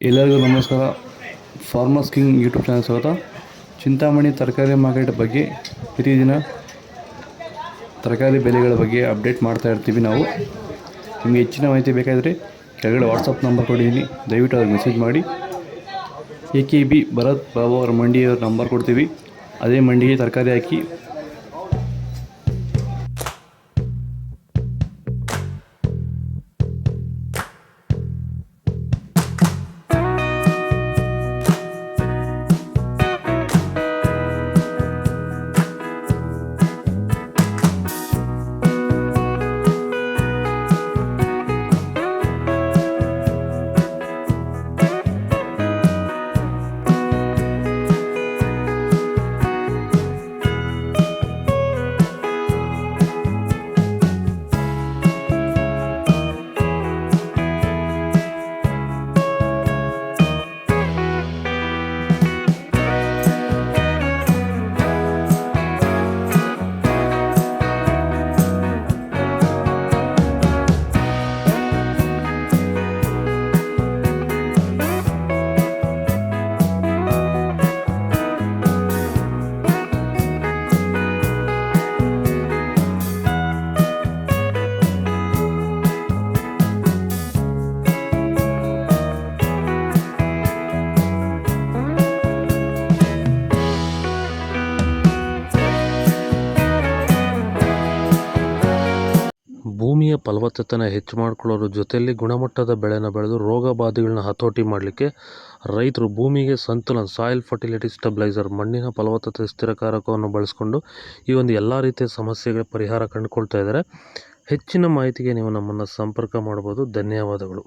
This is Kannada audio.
ಎಲ್ಲರಿಗೂ ನಮಸ್ಕಾರ. ಫಾರ್ಮರ್ಸ್ ಕಿಂಗ್ ಯೂಟ್ಯೂಬ್ ಚಾನಲ್ ಸ್ವಾಗತ. ಚಿಂತಾಮಣಿ ತರಕಾರಿ ಮಾರ್ಕೆಟ್ ಬಗ್ಗೆ ಪ್ರತಿದಿನ ತರಕಾರಿ ಬೆಲೆಗಳ ಬಗ್ಗೆ ಅಪ್ಡೇಟ್ ಮಾಡ್ತಾ ಇರ್ತೀವಿ ನಾವು. ನಿಮಗೆ ಹೆಚ್ಚಿನ ಮಾಹಿತಿ ಬೇಕಾದರೆ ಕೆಳಗಡೆ ವಾಟ್ಸಪ್ ನಂಬರ್ ಕೊಟ್ಟಿದ್ದೀನಿ, ದಯವಿಟ್ಟು ಅವ್ರಿಗೆ ಮೆಸೇಜ್ ಮಾಡಿ. AKB ಭರತ್ ಬಾಬು ಅವರ ಮಂಡಿಯವರ ನಂಬರ್ ಕೊಡ್ತೀವಿ, ಅದೇ ಮಂಡಿಗೆ ತರಕಾರಿ ಹಾಕಿ ಭೂಮಿಯ ಫಲವತ್ತತೆನ ಹೆಚ್ಚು ಮಾಡ್ಕೊಳ್ಳೋದ್ರ ಜೊತೆಯಲ್ಲಿ ಗುಣಮಟ್ಟದ ಬೆಳೆನ ಬೆಳೆದು ರೋಗ ಬಾಧೆಗಳನ್ನ ಹತೋಟಿ ಮಾಡಲಿಕ್ಕೆ ರೈತರು ಭೂಮಿಗೆ ಸಂತುಲನ ಸಾಯಿಲ್ ಫರ್ಟಿಲಿಟಿ ಸ್ಟೆಬಿಲೈಸರ್ ಮಣ್ಣಿನ ಫಲವತ್ತತೆ ಸ್ಥಿರಕಾರಕವನ್ನು ಬಳಸ್ಕೊಂಡು ಈ ಒಂದು ಎಲ್ಲ ರೀತಿಯ ಸಮಸ್ಯೆಗಳ ಪರಿಹಾರ ಕಂಡುಕೊಳ್ತಾ ಇದ್ದಾರೆ. ಹೆಚ್ಚಿನ ಮಾಹಿತಿಗೆ ನೀವು ನಮ್ಮನ್ನು ಸಂಪರ್ಕ ಮಾಡ್ಬೋದು. ಧನ್ಯವಾದಗಳು.